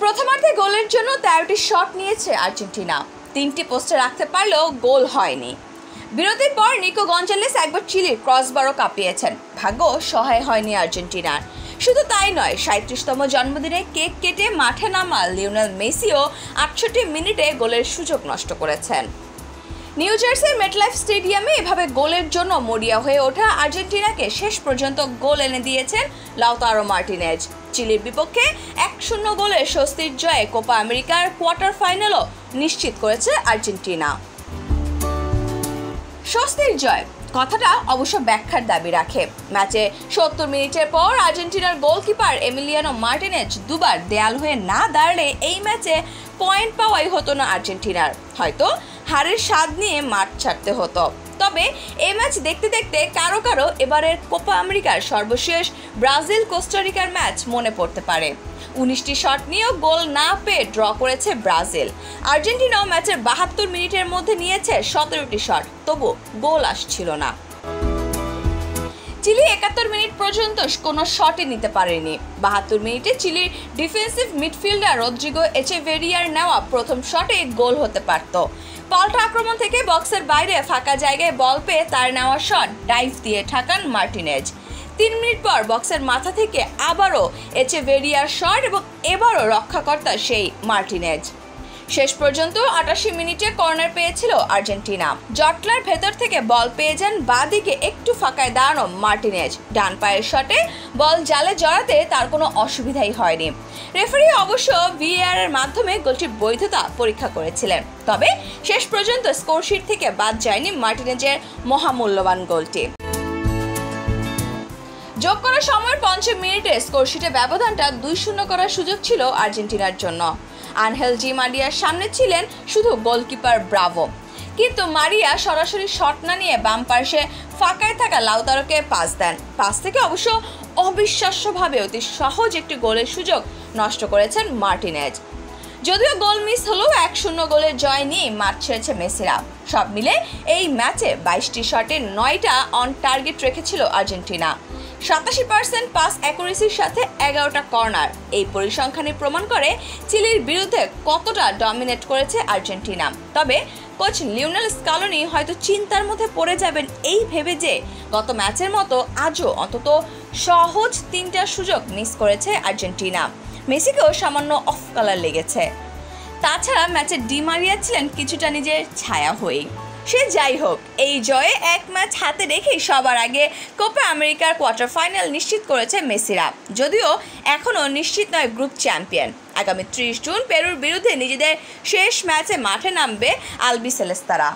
প্রথমার্ধে গোলের জন্য 13টি শট নিয়েছে আর্জেন্টিনা। 3টি পোস্টে রাখতে পারলেও গোল হয়নি। বিরতির পর নিকো গঞ্জালেস একবার চিলির ক্রসবারও কাঁপিয়েছেন। ভাগ্য সহায় হয়নি আর্জেন্টিনার। শুধু তাই নয়, 37তম জন্মদিনে কেক কেটে মাঠে নামা লিওনেল মেসিও 68 মিনিটে গোলের সুযোগ নষ্ট করেছেন। নিউ জার্সির মেটলাইফ স্টেডিয়ামে এভাবে গোলের জন্য মরিয়া হয়ে ওঠা আর্জেন্টিনাকে শেষ পর্যন্ত গোল এনে দিয়েছেন লাউতারো মার্টিনেজ। চিলির বিপক্ষে 1-0 গোলের স্বস্তির জয়ে কোপা আমেরিকার কোয়ার্টার ফাইনালও নিশ্চিত করেছে আর্জেন্টিনা। স্বস্তির জয় কথাটা অবশ্য ব্যাখ্যার দাবি রাখে। ম্যাচে 70 মিনিটের পর আর্জেন্টিনার গোলকিপার এমিলিয়ানো মার্টিনেজ দুবার দেয়াল হয়ে না দাঁড়ালে এই ম্যাচে পয়েন্ট পাওয়াই হতো না আর্জেন্টিনার। হয়তো হারের স্বাদ নিয়ে মাঠ ছাড়তে হতো। তবে এই ম্যাচ দেখতে দেখতে কারো কারো এবারের কোপা আমেরিকার সর্বশেষ ব্রাজিল কোস্টারিকার ম্যাচ মনে পড়তে পারে। 19টি শট নিয়েও গোল না পেয়ে ড্র করেছে ব্রাজিল। আর্জেন্টিনাও ম্যাচের 72 মিনিটের মধ্যে নিয়েছে 17টি শট, তবু গোল আসছিল না। চিলি 71 মিনিট পর্যন্ত কোনো শটই নিতে পারেনি। 72 মিনিটে চিলির ডিফেন্সিভ মিডফিল্ডার রদ্রিগো এচেভেরিয়ার নেওয়া প্রথম শটে গোল হতে পারত। পাল্টা আক্রমণ থেকে বক্সের বাইরে ফাঁকা জায়গায় বল পেয়ে তার নেওয়া শট ডাইভ দিয়ে ঠাকান মার্টিনেজ। 3 মিনিট পর বক্সের মাথা থেকে আবারও এচেভেরিয়ার শট এবং এবারও রক্ষাকর্তা সেই মার্টিনেজ। শেষ পর্যন্ত 88 মিনিটে কর্নার পেয়েছিল আর্জেন্টিনা। জটলার ভেতর থেকে বল পেয়ে যান বাঁদিকে একটু ফাঁকায় দাঁড়ানো মার্টিনেজ। ডান পায়ের শটে বল জালে জড়াতে তার কোনো অসুবিধাই হয়নি। রেফারি অবশ্য ভিএআর এর মাধ্যমে গোলটির বৈধতা পরীক্ষা করেছিলেন। তবে শেষ পর্যন্ত স্কোরশিট থেকে বাদ যায়নি মার্টিনেজের মহামূল্যবান গোলটি। যোগ করা সময়ের 5 মিনিটে স্কোরশিটে ব্যবধানটা 2-0 করার সুযোগ ছিল আর্জেন্টিনার জন্য। আনহেল ডি মারিয়ার সামনে ছিলেন শুধু গোলকিপার ব্রাভো, কিন্তু মারিয়া সরাসরি শট না নিয়ে বাম পাশে ফাঁকায় থাকা লাউতারোকে পাস দেন। পাস থেকে অবশ্য অবিশ্বাস্যভাবে অতি সহজ একটি গোলের সুযোগ নষ্ট করেছেন মার্টিনেজ। যদিও গোল মিস হলেও 1-0 গোলের জয় নিয়ে মাঠ ছেড়েছে মেসিরা। সব মিলে এই ম্যাচে 22টি শটে 9টা অন টার্গেট রেখেছিল আর্জেন্টিনা। 87% পাস অ্যাকুরেসির সাথে 11টা কর্নার। এই পরিসংখ্যানই প্রমাণ করে চিলির বিরুদ্ধে কতটা ডমিনেট করেছে আর্জেন্টিনা। তবে কোচ লিওনেল স্কালোনি হয়তো চিন্তার মধ্যে পড়ে যাবেন এই ভেবে যে গত ম্যাচের মতো আজও অন্তত সহজ 3টা সুযোগ মিস করেছে আর্জেন্টিনা। মেসিকেও সামান্য অফ কালার লেগেছে। তাছাড়া ম্যাচে ডি মারিয়া ছিলেন কিছুটা নিজের ছায়া হয়েই। সে যাই হোক, এই জয়ে এক ম্যাচ হাতে রেখেই সবার আগে কোপা আমেরিকার কোয়ার্টার ফাইনাল নিশ্চিত করেছে মেসিরা। যদিও এখনও নিশ্চিত নয় গ্রুপ চ্যাম্পিয়ন। আগামী 30 জুন পেরুর বিরুদ্ধে নিজেদের শেষ ম্যাচে মাঠে নামবে আলবিসেলেস্তারা।